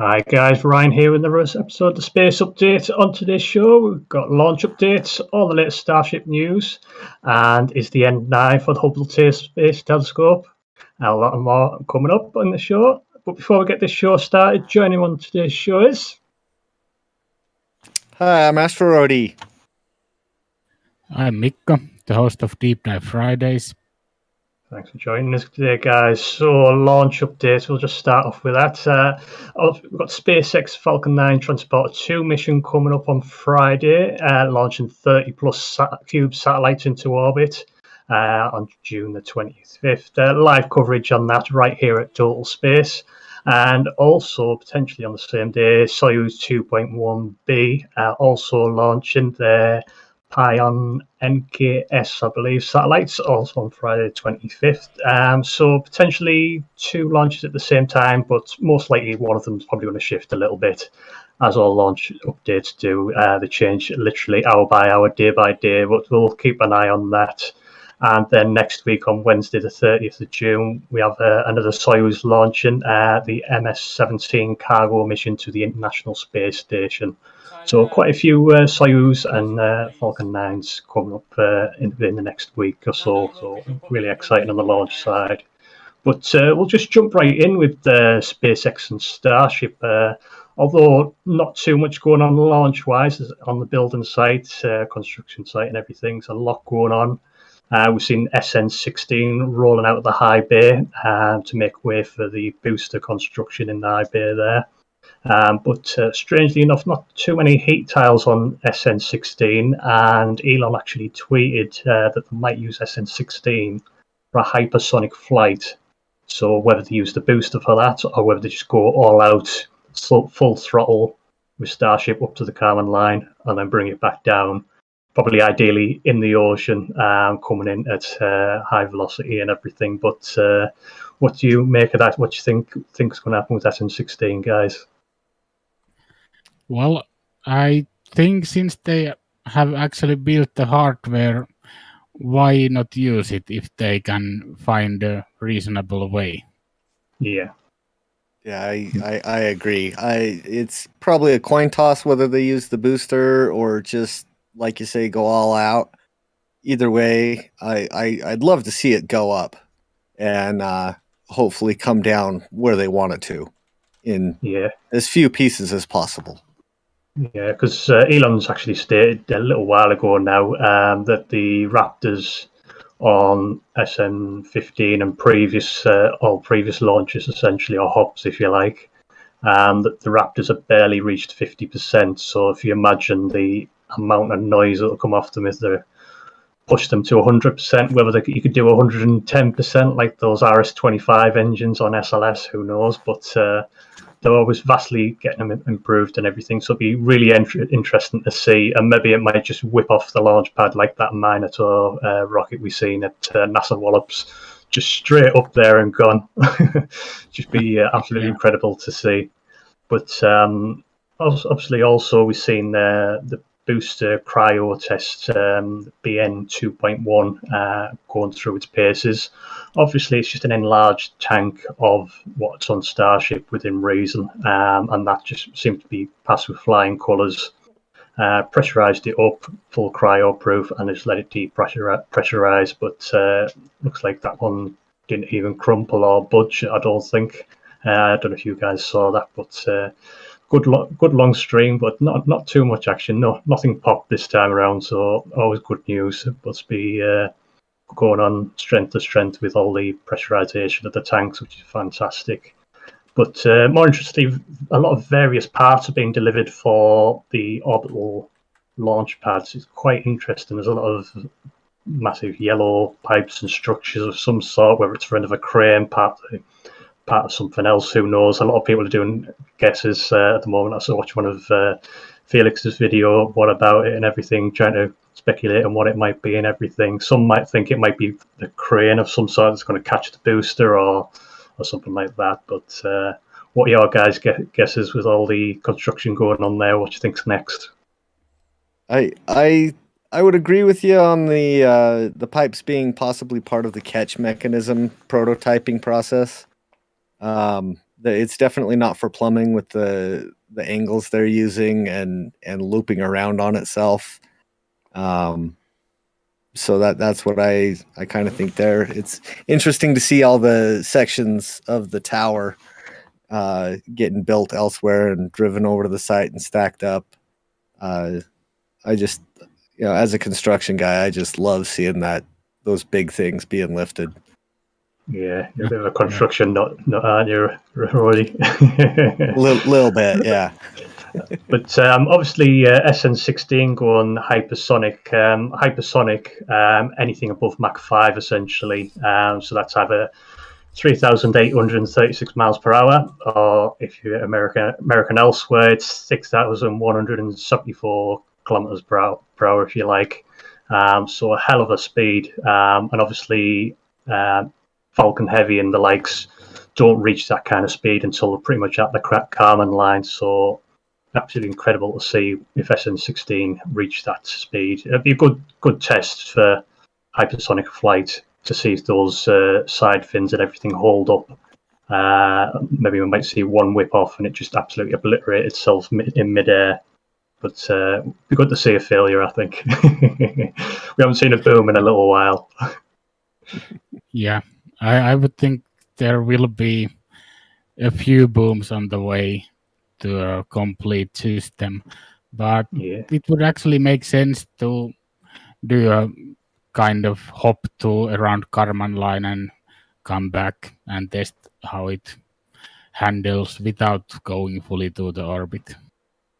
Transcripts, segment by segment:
Hi guys, Ryan here with another episode of the Space Update. On today's show, we've got launch updates, all the latest Starship news, and is the end now for the Hubble Space Telescope. And a lot more coming up on the show. But before we get this show started, joining on today's show is... Hi, I'm Astrorody. I'm Mikko, the host of Deep Dive Fridays. Thanks for joining us today, guys. So, launch updates, we'll just start off with that. We've got SpaceX Falcon 9 Transporter 2 mission coming up on Friday, launching 30 plus cube satellites into orbit on June the 25th. Live coverage on that right here at Total Space. And also, potentially on the same day, Soyuz 2.1B also launching their Pion NKS, I believe, satellites, also on Friday the 25th. So potentially two launches at the same time, but most likely one of them is probably going to shift a little bit, as all launch updates do. They change literally hour by hour, day by day, but we'll keep an eye on that. And then next week on Wednesday the 30th of June, we have another Soyuz launching the MS-17 cargo mission to the International Space Station. So quite a few Soyuz and Falcon 9s coming up in the next week or so. So really exciting on the launch side. But we'll just jump right in with SpaceX and Starship. Although not too much going on launch-wise on the building site, construction site and everything. There's a lot going on. We've seen SN16 rolling out of the high bay to make way for the booster construction in the high bay there. But strangely enough, not too many heat tiles on SN16, and Elon actually tweeted that they might use SN16 for a hypersonic flight. So whether they use the booster for that or whether they just go all out, full throttle with Starship up to the Kármán line and then bring it back down. Probably ideally in the ocean, coming in at high velocity and everything. But what do you make of that? What do you think is going to happen with SN16, guys? Well, I think since they have actually built the hardware, why not use it if they can find a reasonable way? Yeah. Yeah, I agree. It's probably a coin toss whether they use the booster or just, like you say, go all out. Either way, I'd love to see it go up and hopefully come down where they want it to in as few pieces as possible. Yeah, because Elon's actually stated a little while ago now that the Raptors on SN15 and previous launches, essentially, or hops, if you like, that the Raptors have barely reached 50%. So if you imagine the amount of noise that will come off them if they push them to 100%, whether you could do 110% like those RS-25 engines on SLS, who knows? But they're always vastly getting them improved and everything. So it'll be really interesting to see. And maybe it might just whip off the launch pad like that Minotaur rocket we've seen at NASA Wallops, just straight up there and gone. Just be absolutely incredible to see. But obviously also we've seen the booster cryo test, BN 2.1, going through its paces. Obviously, it's just an enlarged tank of what's on Starship within reason, and that just seemed to be passed with flying colours. Pressurised it up, full cryo-proof, and just let it depressurise. But looks like that one didn't even crumple or budge, I don't think. I don't know if you guys saw that, but... Good long stream, but not too much action. Nothing popped this time around, so always good news. It must be going on strength to strength with all the pressurization of the tanks, which is fantastic. But more interestingly, a lot of various parts are being delivered for the orbital launch pads. It's quite interesting. There's a lot of massive yellow pipes and structures of some sort, whether it's for another crane part of something else, who knows. A lot of people are doing guesses at the moment. I saw one of Felix's video, what about it and everything, trying to speculate on what it might be and everything. Some might think it might be the crane of some sort that's going to catch the booster or something like that. But what are your guys' guesses with all the construction going on there? What do you think's next? I would agree with you on the pipes being possibly part of the catch mechanism prototyping process. It's definitely not for plumbing with the angles they're using and looping around on itself. So that's what I kind of think there. It's interesting to see all the sections of the tower getting built elsewhere and driven over to the site and stacked up. I just, as a construction guy, I just love seeing those big things being lifted. Yeah, you're a bit of a construction nut, aren't you, Rory? Little bit, yeah. But obviously, SN16 going hypersonic. Hypersonic, anything above Mach 5, essentially. So that's either 3,836 miles per hour, or if you're American elsewhere, it's 6,174 kilometers per hour, if you like. So a hell of a speed. And obviously, Falcon Heavy and the likes don't reach that kind of speed until they're pretty much at the Kármán line. So absolutely incredible to see if SN16 reached that speed. It'd be a good test for hypersonic flight to see if those side fins and everything hold up. Maybe we might see one whip off and it just absolutely obliterate itself in midair. But it'd be good to see a failure, I think. We haven't seen a boom in a little while. Yeah, I would think there will be a few booms on the way to a complete system, but it would actually make sense to do a kind of hop to around Kármán line and come back and test how it handles without going fully to the orbit.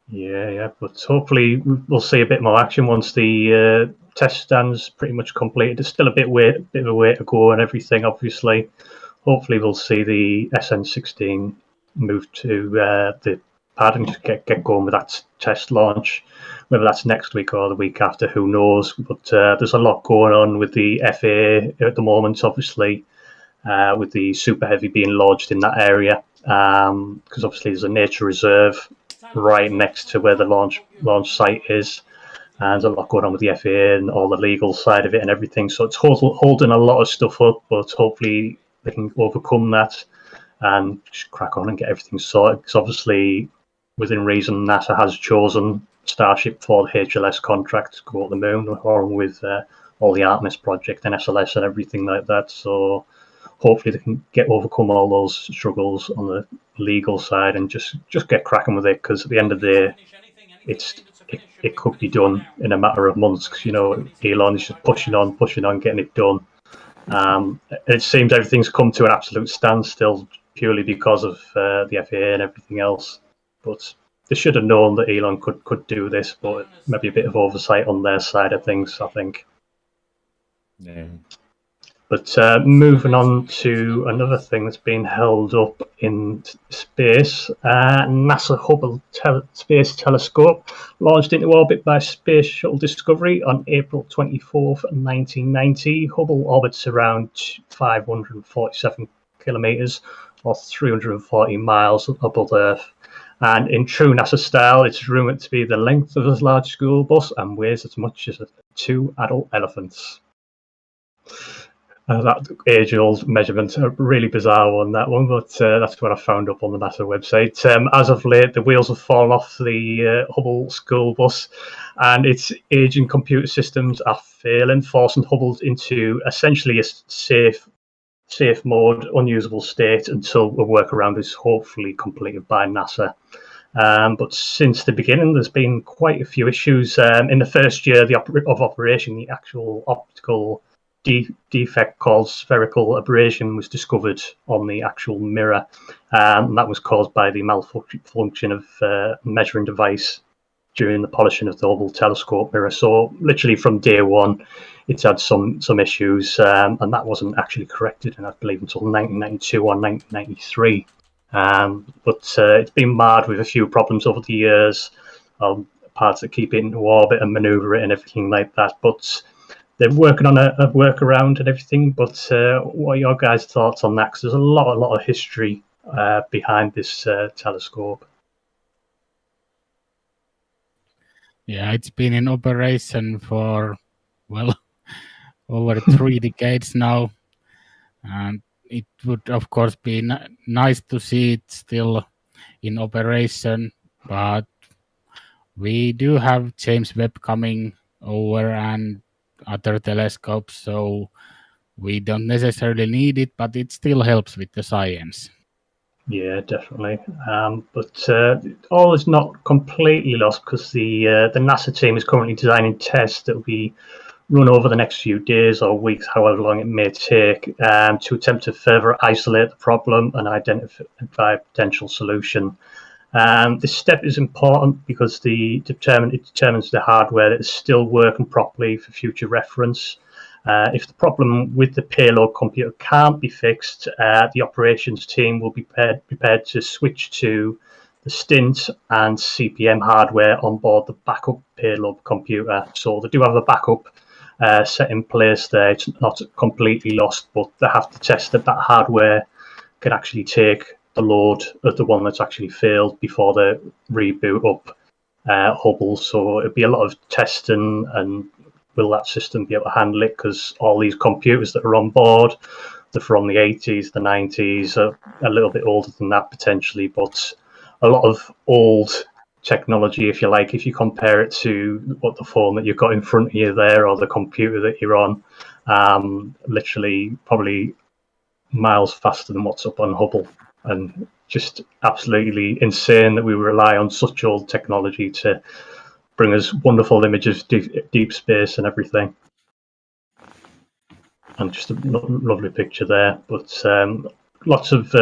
Yeah, but hopefully we'll see a bit more action once the test stand's pretty much completed. There's still a bit of a way to go and everything, obviously. Hopefully we'll see the SN16 move to the pad and just get going with that test launch. Whether that's next week or the week after, who knows? But there's a lot going on with the FAA at the moment, obviously, with the Super Heavy being lodged in that area, because obviously there's a nature reserve right next to where the launch site is. And there's a lot going on with the FAA and all the legal side of it and everything. So it's holding a lot of stuff up, but hopefully they can overcome that and just crack on and get everything sorted. Because obviously, within reason, NASA has chosen Starship for the HLS contract to go to the moon, along with all the Artemis project and SLS and everything like that. So hopefully they can overcome all those struggles on the legal side and just get cracking with it. Because at the end of the day, it could be done in a matter of months. Because Elon is just pushing on, getting it done. It seems everything's come to an absolute standstill purely because of the FAA and everything else. But they should have known that Elon could do this, but maybe a bit of oversight on their side of things, I think. Yeah. But moving on to another thing that's been held up in space, NASA Hubble Space Telescope launched into orbit by Space Shuttle Discovery on April 24th, 1990. Hubble orbits around 547 kilometers or 340 miles above Earth. And in true NASA style, it's rumored to be the length of a large school bus and weighs as much as 2 adult elephants. That age-old measurement, a really bizarre one, that one, but that's what I found up on the NASA website. As of late, the wheels have fallen off the Hubble school bus, and its aging computer systems are failing, forcing Hubble into essentially a safe mode, unusable state until a workaround is hopefully completed by NASA. But since the beginning, there's been quite a few issues. In the first year of operation, the actual optical defect called spherical aberration was discovered on the actual mirror. That was caused by the malfunction of measuring device during the polishing of the Hubble Telescope mirror. So literally from day one, it's had some issues, and that wasn't actually corrected, and I believe until 1992 or 1993. But it's been marred with a few problems over the years, parts that keep it into orbit and maneuver it and everything like that. But they're working on a workaround and everything. But what are your guys' thoughts on that? Because there's a lot of history behind this telescope. Yeah, it's been in operation for, well, over 3 decades now. And it would of course be nice to see it still in operation, but we do have James Webb coming over and other telescopes, so we don't necessarily need it, but it still helps with the science. Yeah, definitely. But all is not completely lost, because the NASA team is currently designing tests that will be run over the next few days or weeks, however long it may take, to attempt to further isolate the problem and identify a potential solution. This step is important because it determines the hardware that is still working properly for future reference. If the problem with the payload computer can't be fixed, the operations team will be prepared to switch to the Stint and CPM hardware on board the backup payload computer. So they do have a backup set in place there. It's not completely lost, but they have to test that hardware can actually take the load of the one that's actually failed before they reboot up Hubble. So it'd be a lot of testing, and will that system be able to handle it? Because all these computers that are on board, they're from the 80s, the 90s, a little bit older than that potentially, but a lot of old technology, if you like, if you compare it to what the phone that you've got in front of you there, or the computer that you're on, literally probably miles faster than what's up on Hubble. And just absolutely insane that we rely on such old technology to bring us wonderful images, deep space and everything. And just a lovely picture there. But lots of,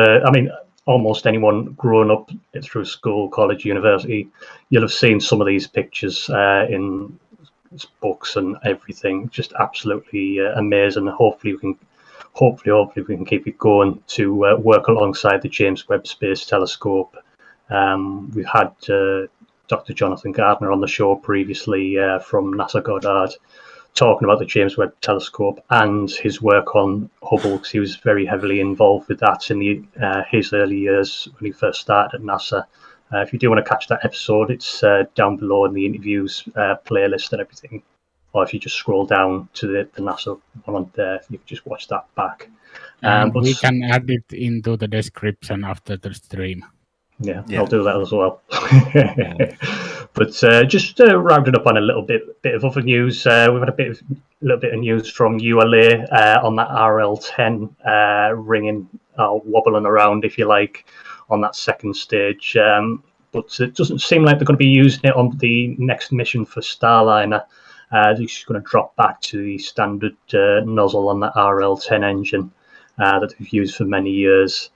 almost anyone growing up through school, college, university, you'll have seen some of these pictures in books and everything. Just absolutely amazing. Hopefully we can keep it going to work alongside the James Webb Space Telescope. We've had Dr. Jonathan Gardner on the show previously from NASA Goddard, talking about the James Webb Telescope and his work on Hubble, because he was very heavily involved with that in his early years when he first started at NASA. If you do want to catch that episode, it's down below in the interviews playlist and everything. Or if you just scroll down to the NASA one on there, you can just watch that back. And we can add it into the description after the stream. Yeah, I'll do that as well. But just rounding up on a little bit of other news. We've had a little bit of news from ULA on that RL10 ringing, wobbling around, if you like, on that second stage. But it doesn't seem like they're going to be using it on the next mission for Starliner. They're just going to drop back to the standard nozzle on that RL10 engine that they've used for many years,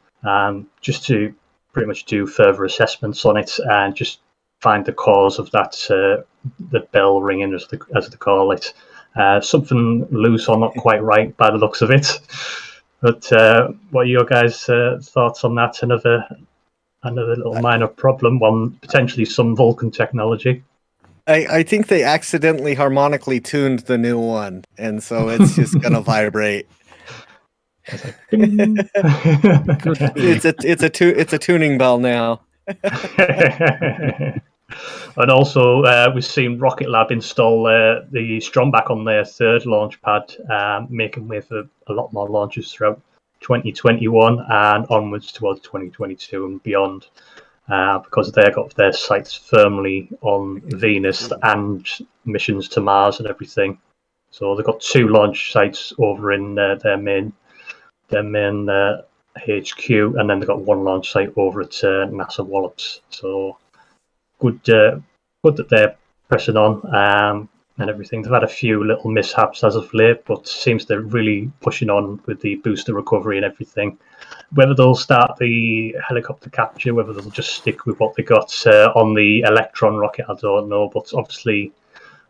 just to pretty much do further assessments on it and just find the cause of that, the bell ringing, as they call it. Something loose or not quite right by the looks of it. But what are your guys' thoughts on that? Another little minor problem, one potentially some Vulcan technology. I think they accidentally harmonically tuned the new one, and so it's just gonna vibrate. It's a tuning bell now. And also, we've seen Rocket Lab install the Stromback on their third launch pad, making way for a lot more launches throughout 2021 and onwards towards 2022 and beyond, because they've got their sights firmly on Venus and missions to Mars and everything. So they've got 2 launch sites over in their main HQ, and then they've got 1 launch site over at NASA Wallops. So good that they're pressing on and everything. They've had a few little mishaps as of late, but seems they're really pushing on with the booster recovery and everything. Whether they'll start the helicopter capture, whether they'll just stick with what they got on the Electron rocket, I don't know. But obviously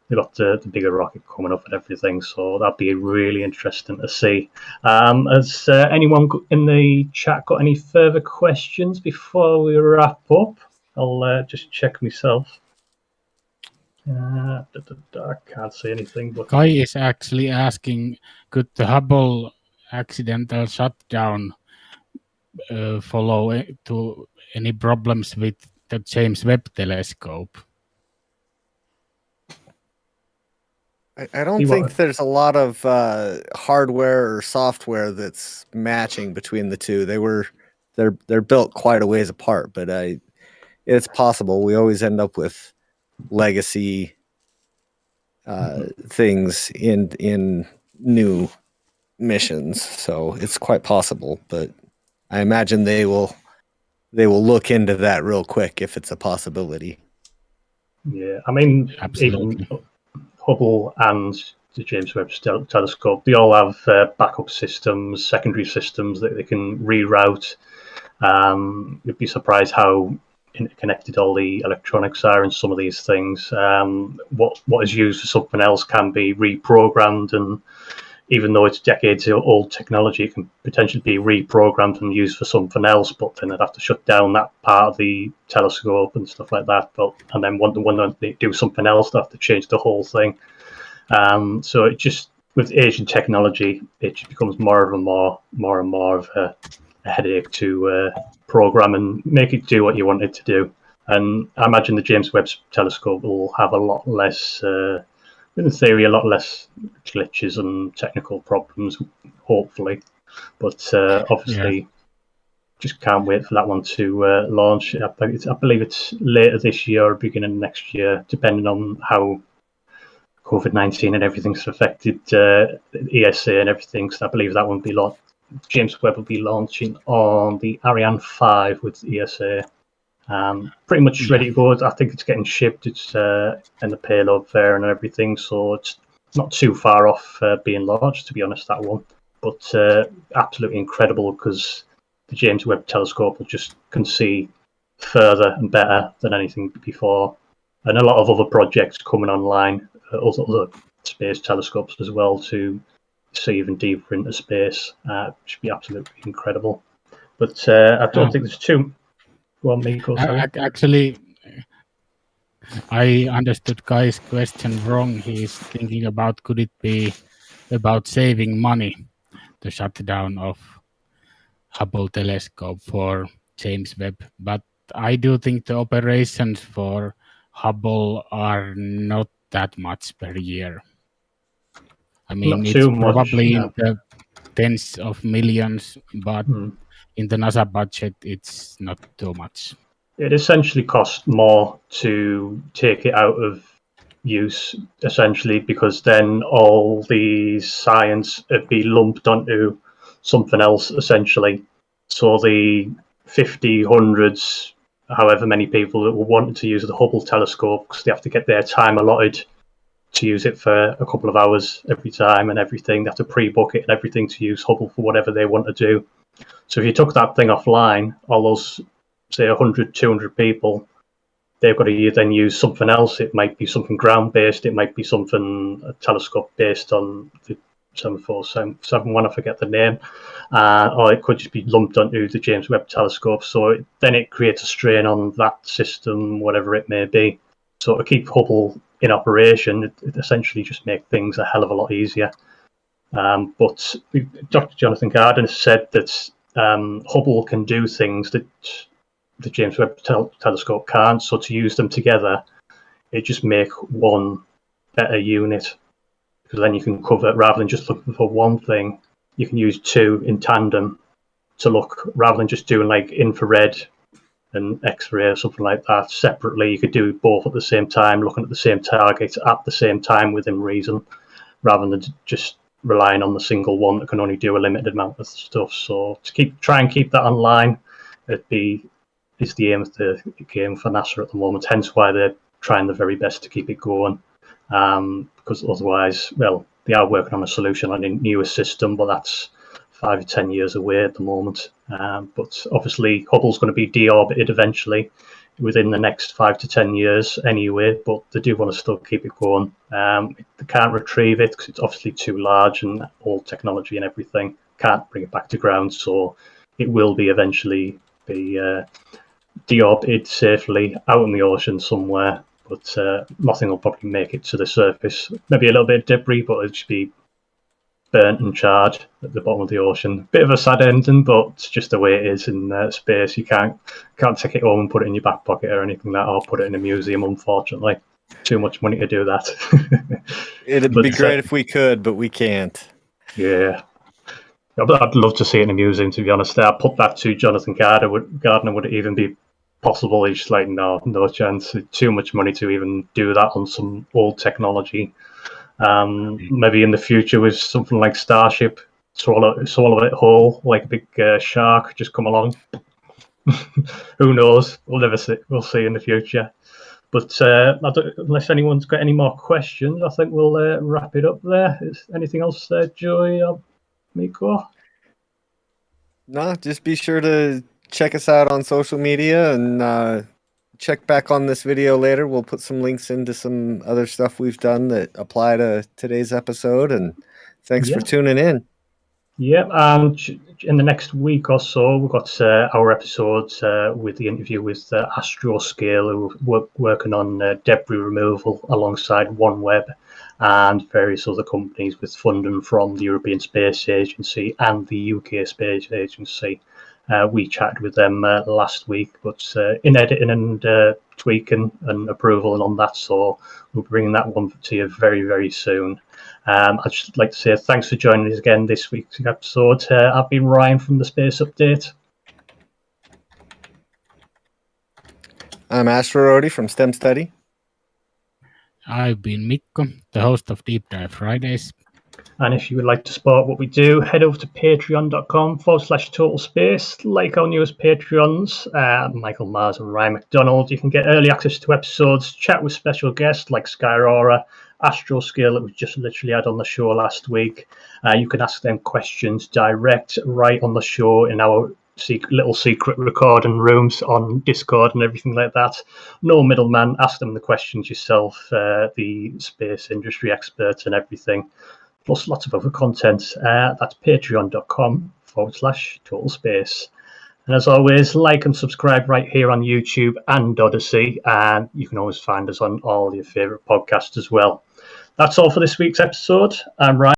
they've got the bigger rocket coming up and everything, so that'd be really interesting to see. Has anyone in the chat got any further questions before we wrap up? I'll just check myself. I can't see anything. But Kai is actually asking, could the Hubble accidental shutdown follow to any problems with the James Webb Telescope? I don't think there's a lot of hardware or software that's matching between the two. They're built quite a ways apart, but it's possible. We always end up with legacy things in new missions, so it's quite possible. But I imagine they will look into that real quick if it's a possibility. Yeah, I mean, Absolutely. even Hubble and the James Webb Telescope, they all have backup systems, secondary systems that they can reroute. You'd be surprised how interconnected all the electronics are in some of these things. What is used for something else can be reprogrammed, and even though it's decades old technology, it can potentially be reprogrammed and used for something else, but then they'd have to shut down that part of the telescope and stuff like that. And then when they do something else, they have to change the whole thing. So it just, with aging technology, it just becomes more and more of a headache to program and make it do what you want it to do. And I imagine the James Webb Telescope will have a lot less, in theory, a lot less glitches and technical problems, hopefully. But obviously, just can't wait for that one to launch. I believe it's later this year or beginning of next year, depending on how COVID-19 and everything's affected ESA and everything. So I believe that one will be launched. James Webb will be launching on the Ariane 5 with ESA. Pretty much ready to go. I think it's getting shipped. It's in the payload there and everything, so it's not too far off being launched, to be honest, that one. But absolutely incredible, because the James Webb Telescope can see further and better than anything before. And a lot of other projects coming online, other space telescopes as well, to see even deeper into space. Should be absolutely incredible. But I don't think there's too... Well, Miko, actually, I understood Kai's question wrong. He's thinking about, could it be about saving money, the shutdown of Hubble Telescope for James Webb. But I do think the operations for Hubble are not that much per year. I mean, it's probably in the tens of millions, but in the NASA budget, it's not too much. It essentially costs more to take it out of use, essentially, because then all the science would be lumped onto something else, essentially. So the 50, hundreds, however many people that will want to use the Hubble telescope, because they have to get their time allotted to use it for a couple of hours every time and everything. They have to pre-book it and everything to use Hubble for whatever they want to do. So if you took that thing offline, all those, say, 100, 200 people, they've got to then use something else. It might be something ground-based. It might be something, a telescope based on the 7471, I forget the name. Or it could just be lumped onto the James Webb Telescope. So then it creates a strain on that system, whatever it may be. So to keep Hubble in operation, it essentially just makes things a hell of a lot easier. But Dr. Jonathan Garden said that Hubble can do things that the James Webb Telescope can't. So to use them together, it just make one better unit. Because then you can cover, rather than just looking for one thing, you can use two in tandem to look, rather than just doing like infrared and X-ray or something like that separately. You could do both at the same time, looking at the same target at the same time within reason, rather than just relying on the single one that can only do a limited amount of stuff. So to try and keep that online, is the aim of the game for NASA at the moment. Hence why they're trying their very best to keep it going. Because otherwise, well, they are working on a solution on a newer system, but that's 5 to 10 years away at the moment. But obviously, Hubble's going to be deorbited eventually within the next 5 to 10 years anyway, but they do want to still keep it going. They can't retrieve it because it's obviously too large and old technology and everything. Can't bring it back to ground, so it will be eventually be deorbited safely out in the ocean somewhere. But nothing will probably make it to the surface. Maybe a little bit of debris, but it'll just be burnt and charred at the bottom of the ocean. Bit of a sad ending, but it's just the way it is in space. You can't take it home and put it in your back pocket or anything like that, or put it in a museum, unfortunately. too much money to do that. It'd be great if we could, but we can't. Yeah. I'd love to see it in a museum, to be honest. I put that to Jonathan Gardner. Would it even be possible? He's just like, no chance. Too much money to even do that on some old technology. Maybe in the future with something like Starship, swallow it whole like a big shark, just come along. Who knows? We'll see in the future. But unless anyone's got any more questions, I think we'll wrap it up there. Is anything else there, Joey or Miko? No, just be sure to check us out on social media and check back on this video later. We'll put some links into some other stuff we've done that apply to today's episode. And thanks for tuning in. Yeah, in the next week or so, we've got our episodes with the interview with Astroscale, who are working on debris removal alongside OneWeb and various other companies with funding from the European Space Agency and the UK Space Agency. We chatted with them last week, but in editing and tweaking and approval and on that, so we'll bring that one to you very, very soon. I'd just like to say thanks for joining us again this week's episode. I've been Ryan from the Space Update. I'm Astro Rody from STEM Study. I've been Mikko, the host of Deep Dive Fridays. And if you would like to support what we do, head over to patreon.com/Total Space. Like our newest Patreons, Michael Mars and Ryan McDonald. You can get early access to episodes, chat with special guests like Sky Aurora, Astroscale that we just literally had on the show last week. You can ask them questions direct right on the show in our little secret recording rooms on Discord and everything like that. No middleman. Ask them the questions yourself, the space industry experts and everything. Plus lots of other content. That's patreon.com/Total Space. And as always, like and subscribe right here on YouTube and Odyssey. And you can always find us on all your favourite podcasts as well. That's all for this week's episode. I'm Ryan.